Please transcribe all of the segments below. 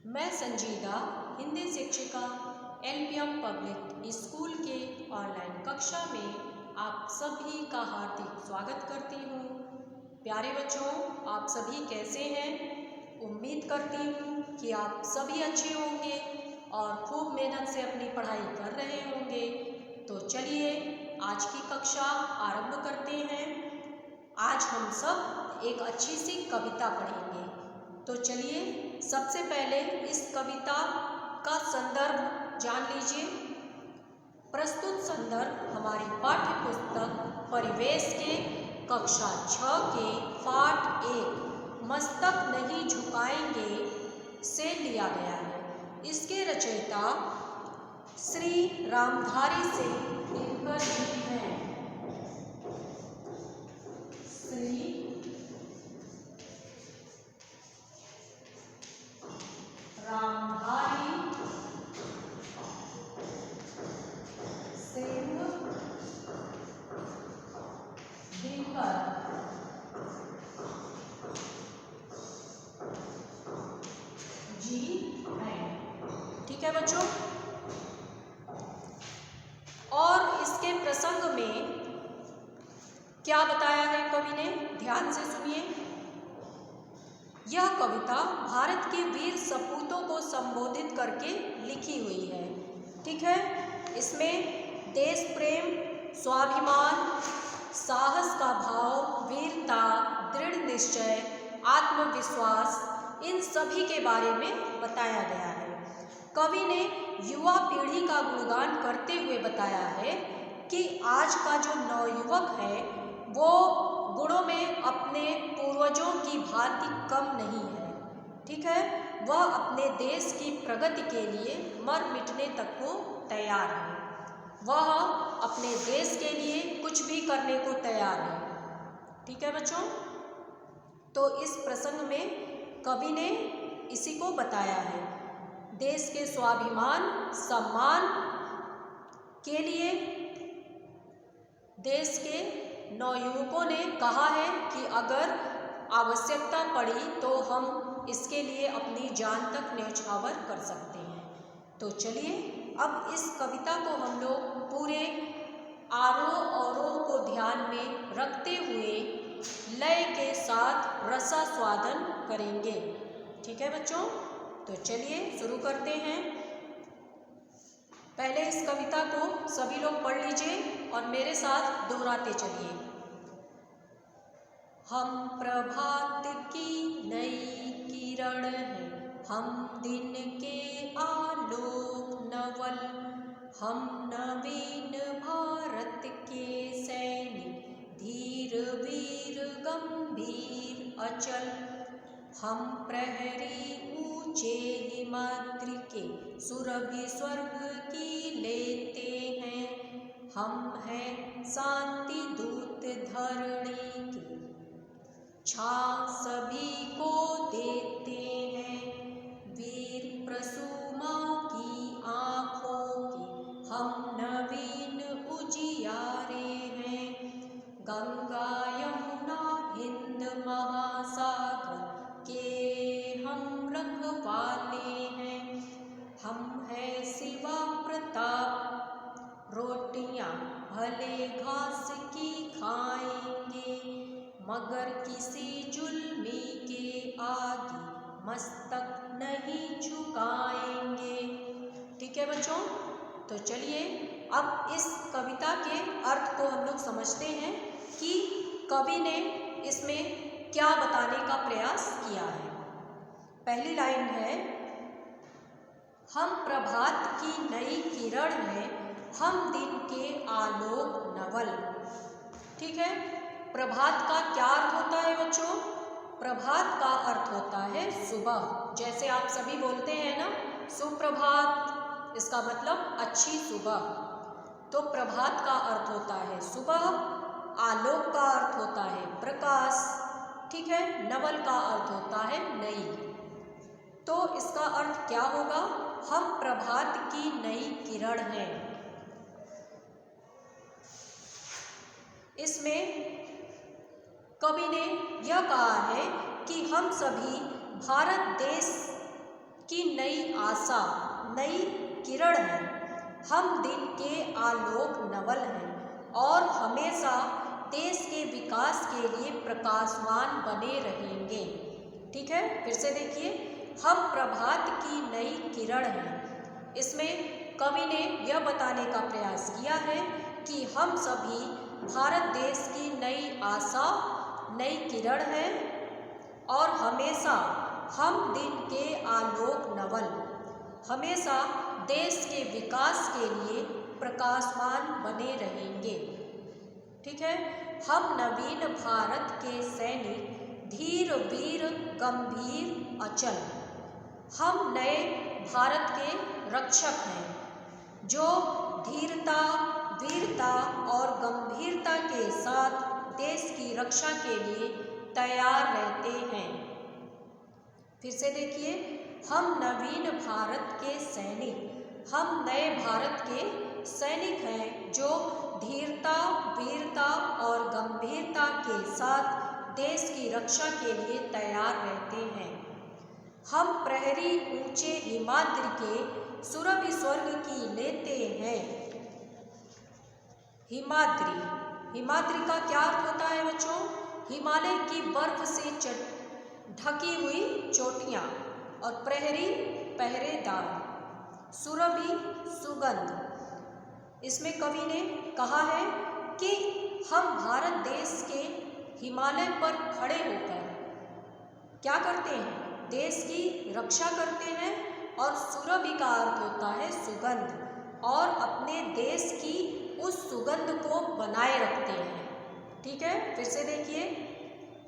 मैं संजीदा हिंदी शिक्षिका LPM पब्लिक स्कूल के ऑनलाइन कक्षा में आप सभी का हार्दिक स्वागत करती हूँ। प्यारे बच्चों, आप सभी कैसे हैं? उम्मीद करती हूँ कि आप सभी अच्छे होंगे और खूब मेहनत से अपनी पढ़ाई कर रहे होंगे। तो चलिए आज की कक्षा आरंभ करते हैं। आज हम सब एक अच्छी सी कविता पढ़ेंगे। तो चलिए सबसे पहले इस कविता का संदर्भ जान लीजिए। प्रस्तुत संदर्भ हमारी पाठ्य पुस्तक परिवेश के कक्षा 6 के पाठ 1 मस्तक नहीं झुकाएंगे से लिया गया है। इसके रचयिता श्री रामधारी सिंह दिनकर जी हैं। श्री रामधारी सिंह दिनकर जी हैं। ठीक है बच्चों, और इसके प्रसंग में क्या बताया है कवि ने, ध्यान से सुनिए। यह कविता भारत के वीर सपूतों को संबोधित करके लिखी हुई है। ठीक है, इसमें देश प्रेम, स्वाभिमान, साहस का भाव, वीरता, दृढ़ निश्चय, आत्मविश्वास, इन सभी के बारे में बताया गया है। कवि ने युवा पीढ़ी का गुणगान करते हुए बताया है कि आज का जो नवयुवक है वो गुणों में अपने पूर्वजों की भांति कम नहीं है। ठीक है, वह अपने देश की प्रगति के लिए मर मिटने तक को तैयार है। वह अपने देश के लिए कुछ भी करने को तैयार है। ठीक है बच्चों, तो इस प्रसंग में कवि ने इसी को बताया है। देश के स्वाभिमान, सम्मान के लिए देश के नवयुवकों ने कहा है कि अगर आवश्यकता पड़ी तो हम इसके लिए अपनी जान तक न्यौछावर कर सकते हैं। तो चलिए अब इस कविता को हम लोग पूरे आरोह अवरोह को ध्यान में रखते हुए लय के साथ रसास्वादन करेंगे। ठीक है बच्चों, तो चलिए शुरू करते हैं। पहले इस कविता को सभी लोग पढ़ लीजिए और मेरे साथ दोहराते चलिए। हम प्रभात की नई किरण हैं, हम दिन के आलोक नवल, हम नवीन भारत के सैनिक, धीर वीर गंभीर अचल, हम प्रहरी ऊंचे हिमाद्रि के, सुरभि स्वर्ग की लेते हैं, हम हैं शांति दूत धरणी के, छा सभी को देते हैं, वीर प्रसूमा की आँखों के, हम नवीन उजियारे हैं, गंगा यमुना हिंद महासागर के हम रखवाले हैं, हम हैं शिवा प्रताप, रोटियां भले घास की खाएंगे, मगर किसी जुल्मी के आगे मस्तक नहीं झुकाएंगे। ठीक है बच्चों, तो चलिए अब इस कविता के अर्थ को हम लोग समझते हैं कि कवि ने इसमें क्या बताने का प्रयास किया है। पहली लाइन है, हम प्रभात की नई किरण हैं, हम दिन के आलोक नवल। ठीक है, प्रभात का क्या अर्थ होता है बच्चों? प्रभात का अर्थ होता है सुबह। जैसे आप सभी बोलते हैं ना सुप्रभात, इसका मतलब अच्छी सुबह। तो प्रभात का अर्थ होता है सुबह, आलोक का अर्थ होता है प्रकाश, ठीक है, नवल का अर्थ होता है नई। तो इसका अर्थ क्या होगा? हम प्रभात की नई किरण हैं। इसमें कवि ने यह कहा है कि हम सभी भारत देश की नई आशा, नई किरण है। हम दिन के आलोक नवल हैं और हमेशा देश के विकास के लिए प्रकाशमान बने रहेंगे। ठीक है, फिर से देखिए, हम प्रभात की नई किरण हैं। इसमें कवि ने यह बताने का प्रयास किया है कि हम सभी भारत देश की नई आशा, नई किरण है और हमेशा हम दिन के आलोक नवल, हमेशा देश के विकास के लिए प्रकाशमान बने रहेंगे। ठीक है, हम नवीन भारत के सैनिक, धीर वीर गंभीर अचल। हम नए भारत के रक्षक हैं जो धीरता, वीरता और गंभीरता के साथ देश की रक्षा के लिए तैयार रहते हैं। फिर से देखिए, हम नवीन भारत के सैनिक, हम नए भारत के सैनिक हैं जो धीरता, वीरता और गंभीरता के साथ देश की रक्षा के लिए तैयार रहते हैं। हम प्रहरी ऊंचे हिमाद्रि के सुरभि स्वर्ग की लेते हैं। हिमाद्रि का क्या अर्थ होता है बच्चों? हिमालय की बर्फ से ढकी हुई चोटियाँ, और प्रहरी पहरेदार, सुरभि सुगंध। इसमें कवि ने कहा है कि हम भारत देश के हिमालय पर खड़े होकर क्या करते हैं? देश की रक्षा करते हैं। और सुरभि का अर्थ होता है सुगंध, और अपने देश की उस सुगंध को बनाए रखते हैं। ठीक है, फिर से देखिए,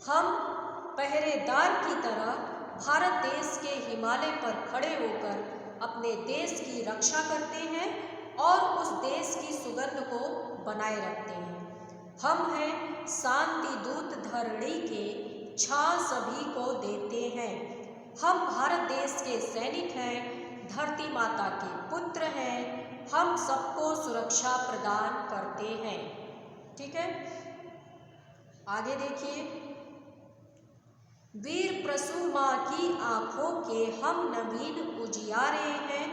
हम पहरेदार की तरह भारत देश के हिमालय पर खड़े होकर अपने देश की रक्षा करते हैं और उस देश की सुगंध को बनाए रखते हैं। हम हैं शांति दूत धरणी के, छां सभी को देते हैं। हम भारत देश के सैनिक हैं, धरती माता के पुत्र हैं। हम सबको सुरक्षा प्रदान करते हैं। ठीक है, आगे देखिए, वीर प्रसू माँ की आंखों के हम नवीन उजियारे हैं।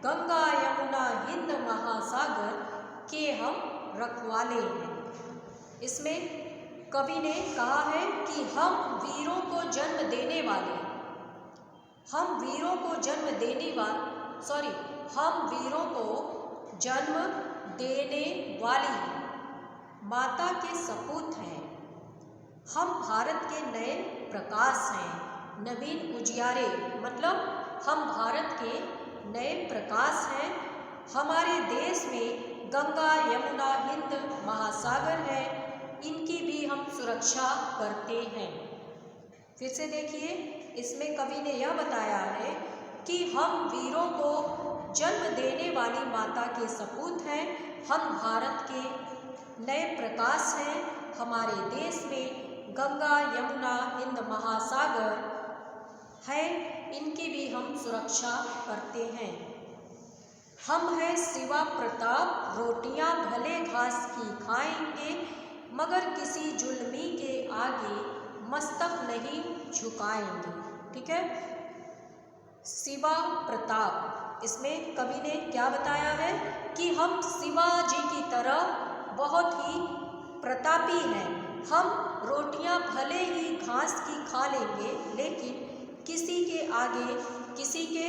गंगा यमुना हिंद महासागर के हम रखवाले हैं। इसमें कवि ने कहा है कि हम वीरों को जन्म देने वाले, हम वीरों को जन्म देने वाली माता के सपूत हैं। हम भारत के नए प्रकाश हैं। नवीन उजियारे मतलब हम भारत के नए प्रकाश हैं। हमारे देश में गंगा यमुना हिंद महासागर है, इनकी भी हम सुरक्षा करते हैं। फिर से देखिए, इसमें कवि ने यह बताया है कि हम वीरों को जन्म देने वाली माता के सपूत हैं। हम भारत के नए प्रकाश हैं। हमारे देश में गंगा यमुना हिंद महासागर है, इनकी भी हम सुरक्षा करते हैं। हम हैं शिवा प्रताप, रोटियां भले घास की खाएंगे, मगर किसी जुल्मी के आगे मस्तक नहीं झुकाएंगे। ठीक है, शिवा प्रताप, इसमें कवि ने क्या बताया है कि हम शिवाजी की तरह बहुत ही प्रतापी हैं। हम रोटियां भले ही घास की खा लेंगे, लेकिन किसी के आगे, किसी के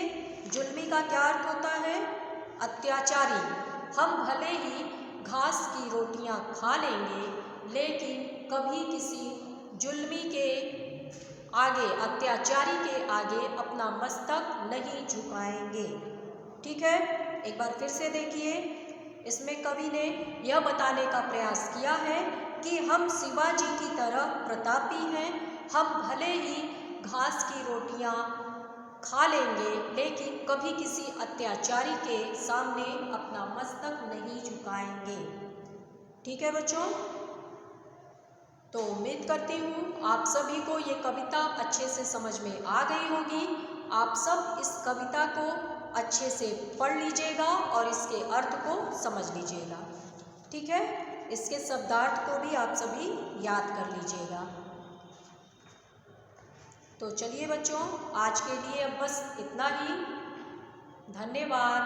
जुल्मी का क्या अर्थ होता है? अत्याचारी। हम भले ही घास की रोटियां खा लेंगे, लेकिन कभी किसी जुल्मी के आगे, अत्याचारी के आगे अपना मस्तक नहीं झुकाएंगे। ठीक है, एक बार फिर से देखिए, इसमें कवि ने यह बताने का प्रयास किया है कि हम शिवाजी की तरह प्रतापी हैं। हम भले ही घास की रोटियां खा लेंगे, लेकिन कभी किसी अत्याचारी के सामने अपना मस्तक नहीं झुकाएंगे। ठीक है बच्चों, तो उम्मीद करती हूँ आप सभी को ये कविता अच्छे से समझ में आ गई होगी। आप सब इस कविता को अच्छे से पढ़ लीजिएगा और इसके अर्थ को समझ लीजिएगा। ठीक है, इसके शब्दार्थ को भी आप सभी याद कर लीजिएगा। तो चलिए बच्चों, आज के लिए अब बस इतना ही। धन्यवाद।